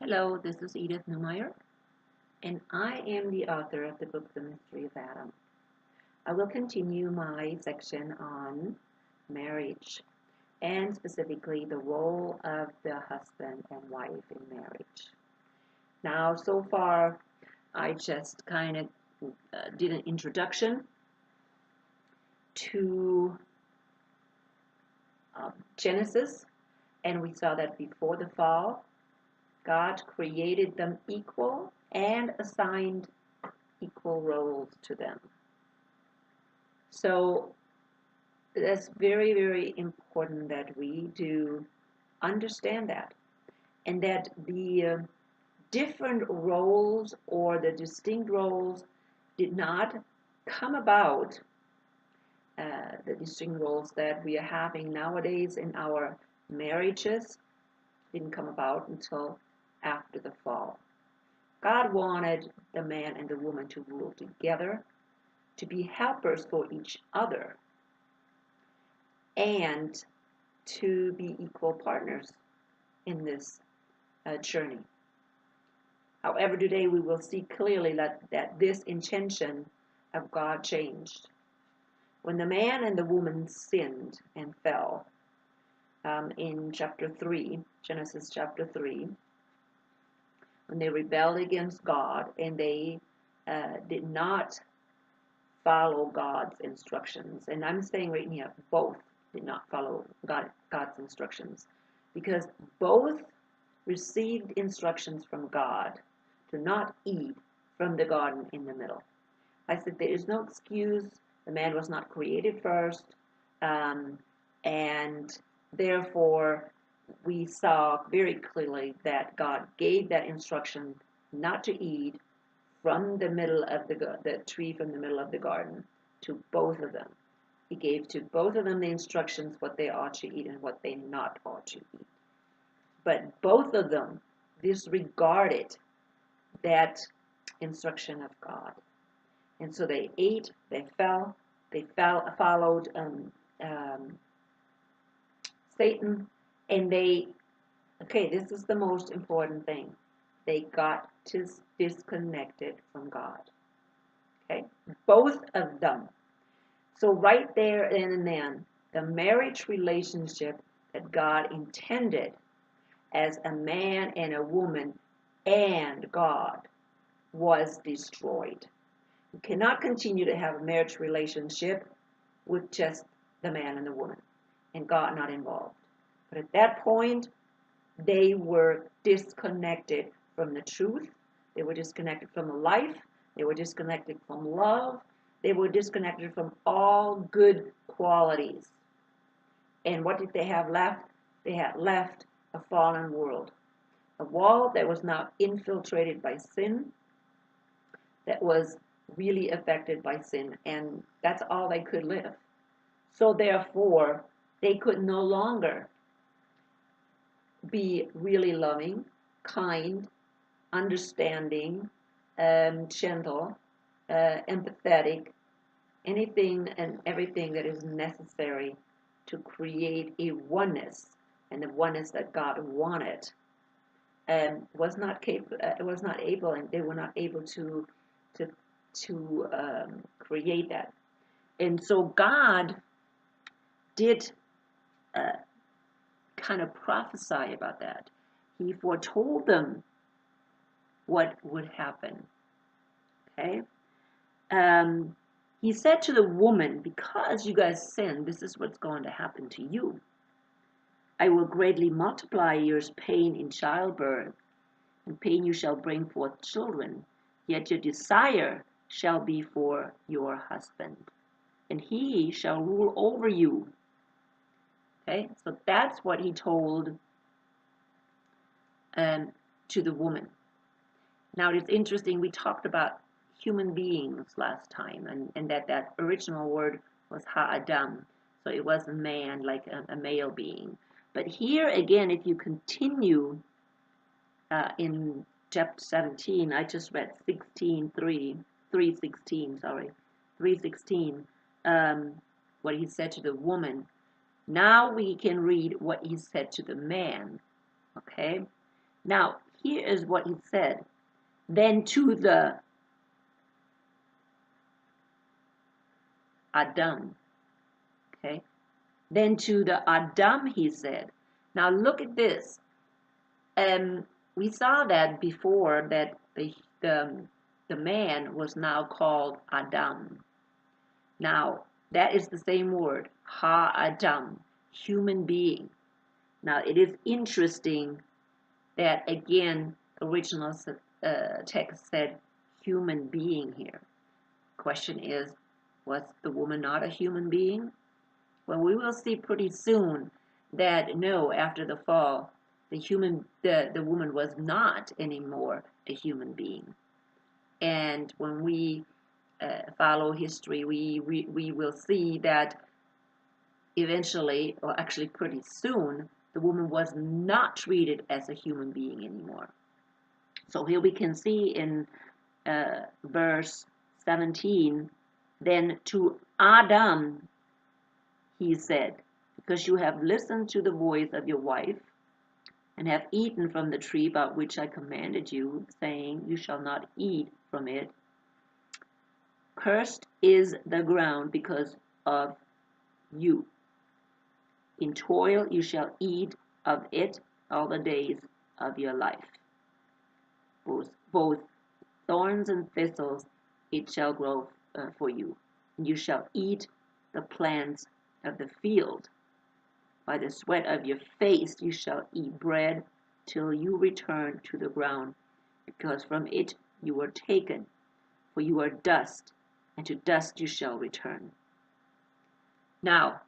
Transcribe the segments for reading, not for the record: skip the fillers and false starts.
Hello, this is Edith Neumeyer, and I am the author of the book The Mystery of Adam. I will continue my section on marriage, and specifically the role of the husband and wife in marriage. Now, so far, I just kind of did an introduction to Genesis, and we saw that before the fall, God created them equal and assigned equal roles to them. So that's very, very important that we do understand that, and that the different roles or the distinct roles did not come about, the distinct roles that we are having nowadays in our marriages didn't come about until after the fall. God wanted the man and the woman to rule together, to be helpers for each other, and to be equal partners in this journey. However, today we will see clearly that this intention of God changed. When the man and the woman sinned and fell, in chapter 3, Genesis chapter 3, when they rebelled against God and they did not follow God's instructions. And I'm saying right here, both did not follow God's instructions, because both received instructions from God to not eat from the garden in the middle. I said there is no excuse. The man was not created first, and therefore we saw very clearly that God gave that instruction not to eat from the middle of the tree from the middle of the garden to both of them. He gave to both of them the instructions what they ought to eat and what they not ought to eat. But both of them disregarded that instruction of God. And so they ate, they followed Satan, and this is the most important thing, they got disconnected from God. Okay, both of them. So right there and then, the marriage relationship that God intended as a man and a woman and God was destroyed. You cannot continue to have a marriage relationship with just the man and the woman and God not involved. But at that point, they were disconnected from the truth. They were disconnected from the life. They were disconnected from love. They were disconnected from all good qualities. And what did they have left? They had left a fallen world. A world that was now infiltrated by sin, that was really affected by sin, and that's all they could live. So therefore, they could no longer be really loving, kind, understanding, gentle, empathetic, anything and everything that is necessary to create a oneness, and the oneness that God wanted, was not able, and they were not able to create that. And so God did kind of prophesy about that. He foretold them what would happen. Okay? He said to the woman, because you guys sinned, this is what's going to happen to you. I will greatly multiply your pain in childbirth. In pain you shall bring forth children. Yet your desire shall be for your husband, and he shall rule over you. Okay, so that's what he told to the woman. Now it's interesting, we talked about human beings last time, and that original word was ha-adam, so it was a man, like a male being. But here again, if you continue in chapter 17, I just read 3:16, what he said to the woman. Now we can read what he said to the man. Okay? Now, here is what he said. Then to the Adam, okay? Then to the Adam, he said. Now look at this. We saw that before that the man was now called Adam. Now that is the same word, Ha-Adam, human being. Now it is interesting that again, original text said human being here. Question is, was the woman not a human being? Well, we will see pretty soon that no, after the fall, the woman was not anymore a human being. And when we follow history, we will see that eventually, or actually pretty soon, the woman was not treated as a human being anymore. So here we can see in verse 17, then to Adam he said, because you have listened to the voice of your wife, and have eaten from the tree about which I commanded you, saying, you shall not eat from it. Cursed is the ground because of you. In toil you shall eat of it all the days of your life. Both thorns and thistles it shall grow for you. You shall eat the plants of the field. By the sweat of your face you shall eat bread till you return to the ground, because from it you were taken, for you are dust, and to dust you shall return. Now,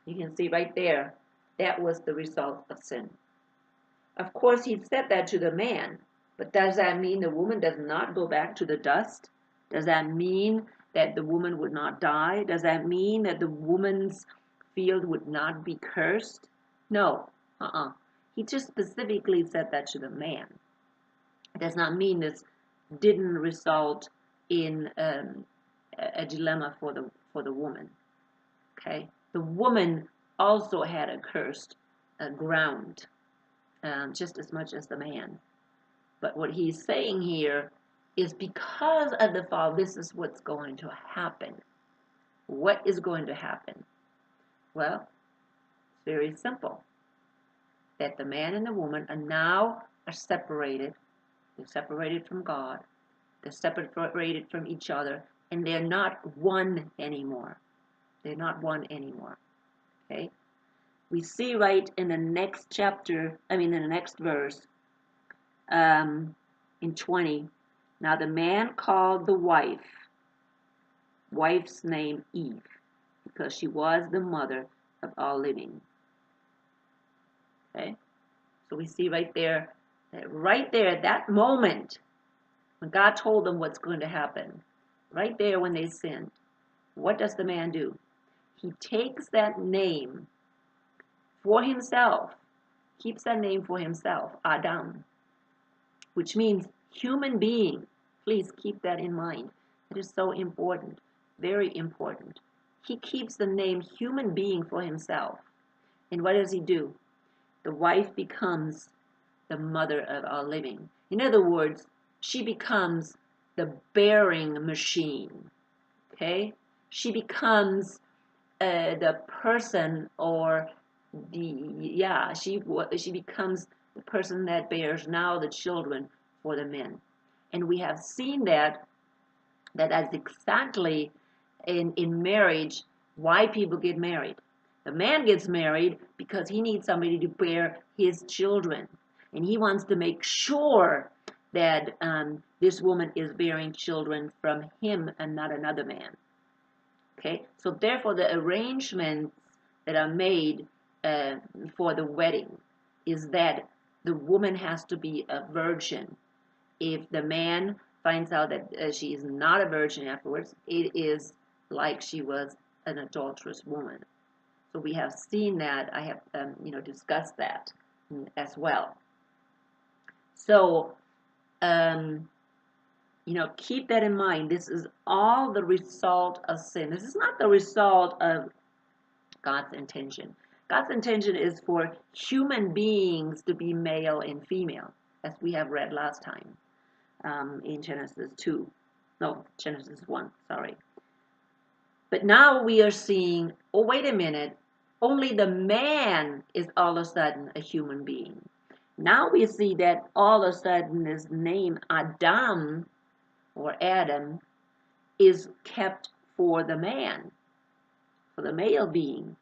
you can see right there, that was the result of sin. Of course, he said that to the man, but does that mean the woman does not go back to the dust? Does that mean that the woman would not die? Does that mean that the woman's field would not be cursed? No. He just specifically said that to the man. It does not mean this didn't result in a dilemma for the woman. Okay, the woman also had a cursed ground, just as much as the man. But what he's saying here is because of the fall, this is what's going to happen. What is going to happen? Well, it's very simple. That the man and the woman are separated. They're separated from God. They're separated from each other. And they're not one anymore. They're not one anymore. Okay? We see right in the next chapter, in the next verse, in 20, now the man called the wife's name Eve, because she was the mother of all living. Okay? So we see right there, at that moment, when God told them what's going to happen, right there when they sinned, what does the man do? He takes that name for himself, keeps that name for himself, Adam, which means human being. Please keep that in mind. It is so important, very important. He keeps the name human being for himself. And what does he do? The wife becomes the mother of all living. In other words, she becomes the bearing machine. Okay? She becomes the person, or she becomes the person that bears now the children for the men. And we have seen that that's exactly in marriage why people get married. The man gets married because he needs somebody to bear his children. And he wants to make sure that this woman is bearing children from him and not another man. Okay, so therefore the arrangements that are made for the wedding is that the woman has to be a virgin. If the man finds out that she is not a virgin afterwards, it is like she was an adulterous woman. So we have seen that. I have discussed that as well. So keep that in mind. This is all the result of sin. This is not the result of God's intention. God's intention is for human beings to be male and female. as we have read last time in Genesis 2. No, Genesis 1, sorry. But now we are seeing, oh, wait a minute, only the man is all of a sudden a human being. Now we see that all of a sudden his name Adam or Adam is kept for the man, for the male being.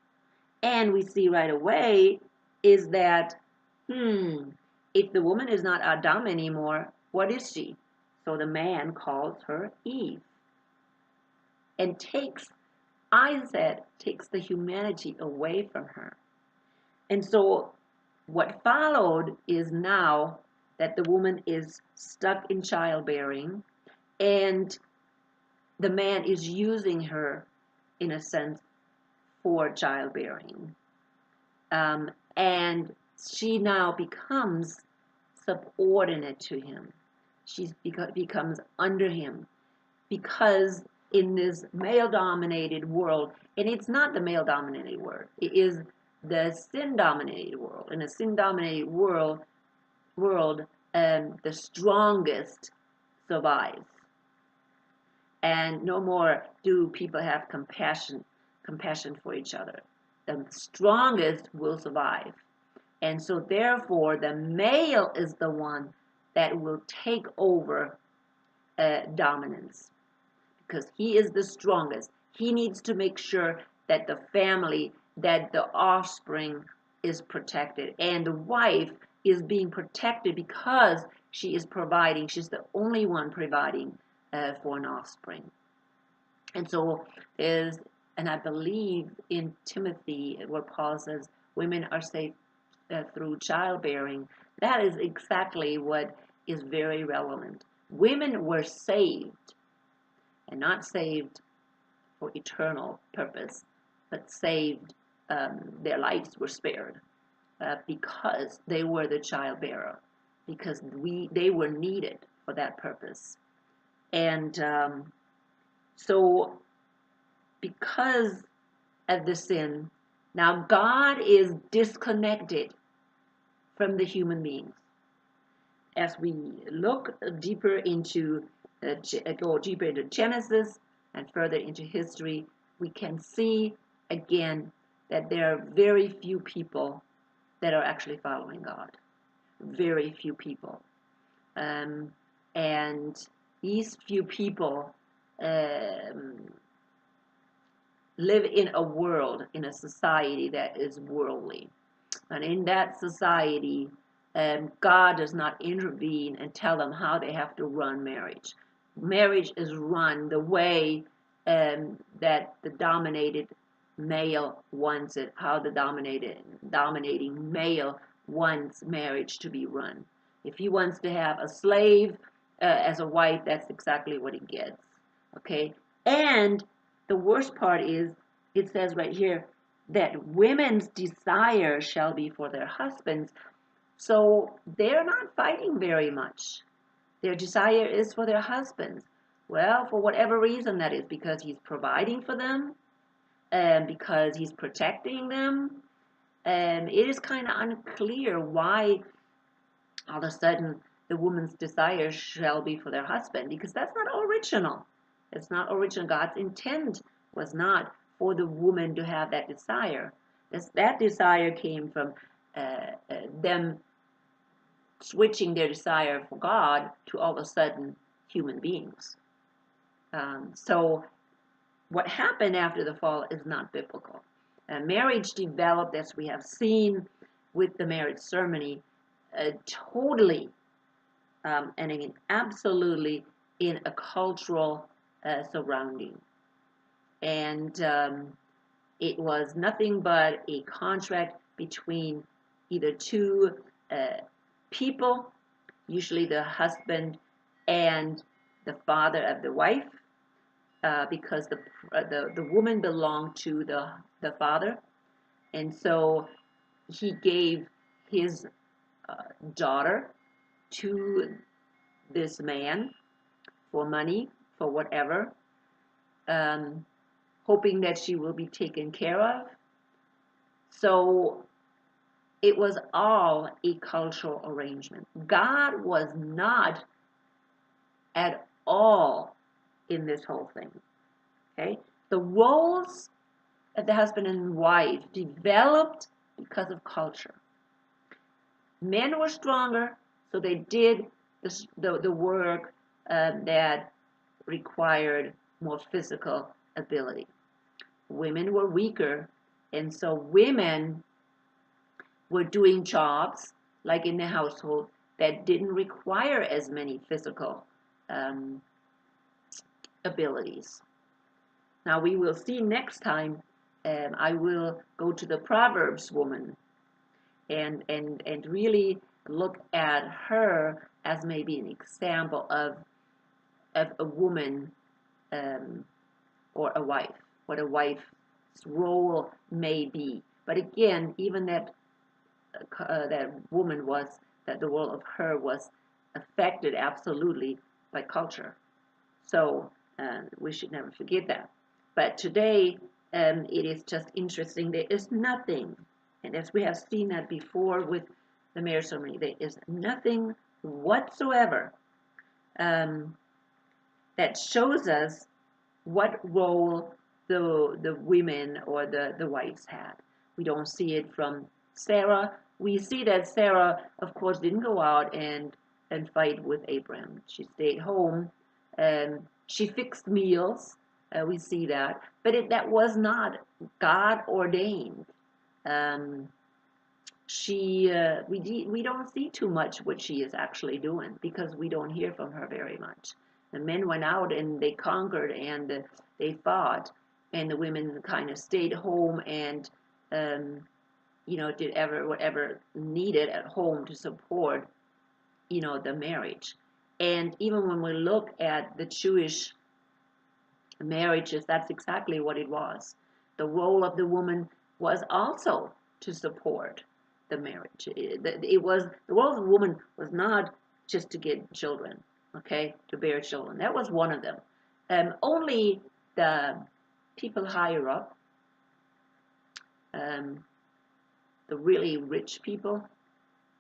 And we see right away is that, if the woman is not Adam anymore, what is she? So the man calls her Eve and takes the humanity away from her. And so what followed is now that the woman is stuck in childbearing and the man is using her, in a sense, for childbearing. And she now becomes subordinate to him. She becomes under him because in this male-dominated world, and it's not the male-dominated world, it is the sin-dominated world. In a sin-dominated world, the strongest survives. And no more do people have compassion for each other. The strongest will survive. And so therefore, the male is the one that will take over dominance because he is the strongest. He needs to make sure that the family, that the offspring is protected. And the wife is being protected because she is providing. She's the only one providing for an offspring. And so and I believe in Timothy where Paul says women are saved through childbearing. That is exactly what is very relevant. Women were saved, and not saved for eternal purpose, but saved, their lives were spared because they were the childbearer, because they were needed for that purpose. And so because of the sin, now God is disconnected from the human beings. As we look deeper into, go deeper into Genesis and further into history, we can see again that there are very few people that are actually following God. Very few people. And these few people live in a world, in a society that is worldly. And in that society, God does not intervene and tell them how they have to run marriage. Marriage is run the way that the dominated male wants it, how the dominating male wants marriage to be run. If he wants to have a slave as a wife, that's exactly what he gets. Okay? And the worst part is, it says right here, that women's desire shall be for their husbands. So they're not fighting very much. Their desire is for their husbands. Well, for whatever reason that is, because he's providing for them, and because he's protecting them. It is kind of unclear why all of a sudden the woman's desire shall be for their husband, because that's not original. It's not original. God's intent was not for the woman to have that desire. That desire came from them switching their desire for God to all of a sudden human beings. So what happened after the fall is not biblical. Marriage developed, as we have seen with the marriage ceremony, totally and again, absolutely in a cultural surrounding. And it was nothing but a contract between either two people, usually the husband and the father of the wife, because the woman belonged to the father, and so he gave his daughter to this man for money, for whatever, hoping that she will be taken care of. So It was all a cultural arrangement. God was not at all in this whole thing. Okay? The roles of the husband and wife developed because of culture. Men were stronger, so they did the work that required more physical ability. Women were weaker, and so women were doing jobs, like in the household, that didn't require as many physical um, abilities. Now we will see next time, I will go to the Proverbs woman and really look at her as maybe an example of a woman or a wife, what a wife's role may be. But again, even that woman was, that the role of her was affected absolutely by culture. So we should never forget that. But today, it is just interesting. There is nothing, and as we have seen that before with the marriage ceremony, there is nothing whatsoever that shows us what role the women or the wives had. We don't see it from Sarah. We see that Sarah, of course, didn't go out and fight with Abraham. She stayed home. She fixed meals. We see that. But that was not God ordained. We don't see too much what she is actually doing because we don't hear from her very much. The men went out and they conquered and they fought, and the women kind of stayed home and did whatever needed at home to support the marriage. And even when we look at the Jewish marriages, that's exactly what it was. The role of the woman was also to support the marriage. It was the role of the woman was not just to get children, okay, to bear children. That was one of them. Only the people higher up, the really rich people,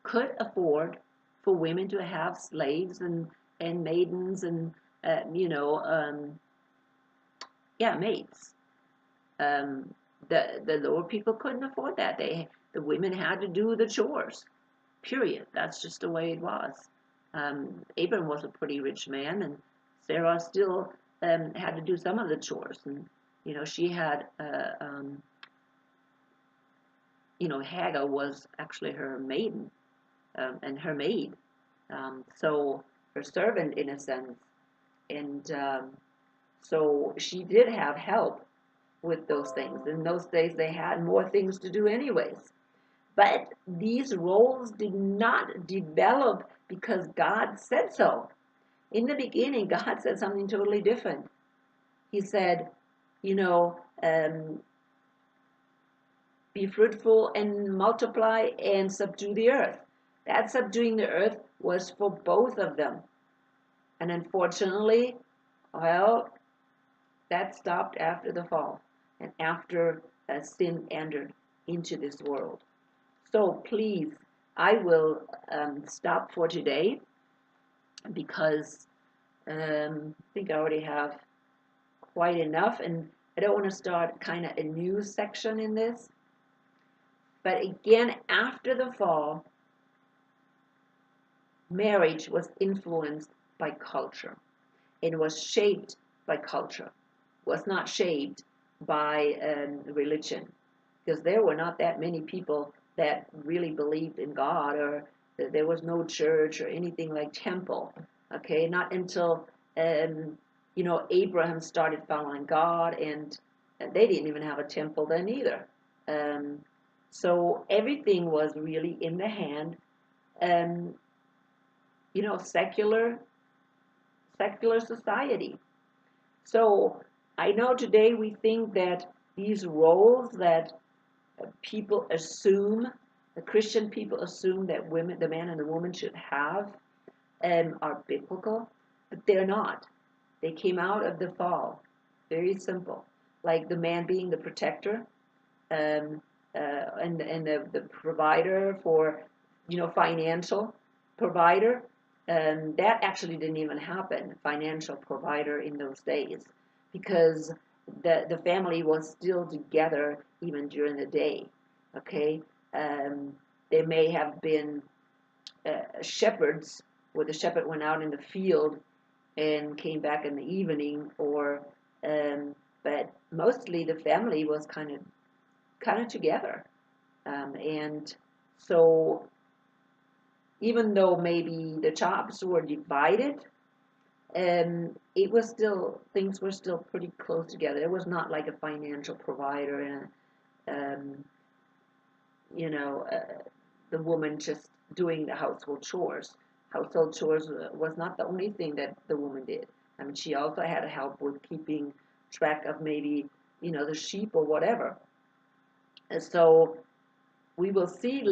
could afford for women to have slaves and maidens and maids. The lower people couldn't afford that. The women had to do the chores. Period. That's just the way it was. Abram was a pretty rich man, and Sarah still had to do some of the chores. And she had Hagar was actually her maiden and her maid. So her servant in a sense. And so she did have help with those things. In those days, they had more things to do anyways. But these roles did not develop because God said so. In the beginning, God said something totally different. He said, be fruitful and multiply and subdue the earth. That subduing the earth was for both of them. And unfortunately, well, that stopped after the fall and after sin entered into this world. So please, I will stop for today because I think I already have quite enough, and I don't want to start kind of a new section in this. But again, after the fall, marriage was influenced by culture. It was shaped by culture. It was not shaped by religion, because there were not that many people that really believed in God, or there was no church or anything like temple. Okay, not until Abraham started following God, and they didn't even have a temple then either. So everything was really in the hand, secular society. So I know today we think that these roles that people assume, the Christian people assume that women, the man and the woman should have, are biblical, but they're not. They came out of the fall. Very simple. Like the man being the protector, and the provider for, financial provider, that actually didn't even happen, financial provider in those days, because the family was still together even during the day. Okay, um, they may have been shepherds, where the shepherd went out in the field and came back in the evening, or but mostly the family was kind of together, and so even though maybe the jobs were divided, it was still, things were still pretty close together. It was not like a financial provider and um, you know the woman just doing the household chores. Household chores was not the only thing that the woman did. I mean, she also had to help with keeping track of maybe, the sheep or whatever. And so we will see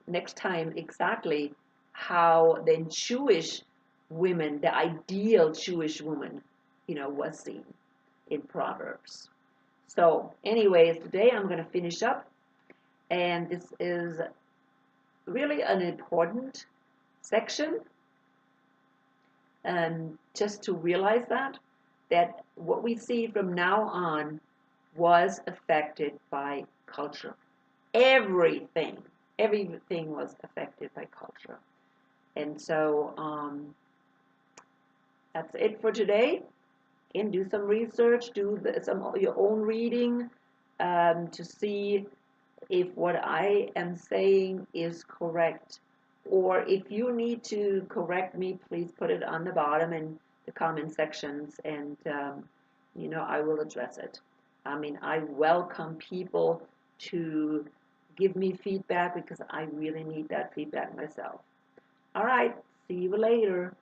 next time exactly how the Jewish women, the ideal Jewish woman, was seen in Proverbs. So, anyways, today I'm going to finish up, and this is really an important section, just to realize that what we see from now on was affected by culture. Everything, everything was affected by culture. And so that's it for today. And do some research, do some of your own reading, to see if what I am saying is correct. Or if you need to correct me, please put it on the bottom in the comment sections, and I will address it. I mean, I welcome people to give me feedback, because I really need that feedback myself. All right, see you later.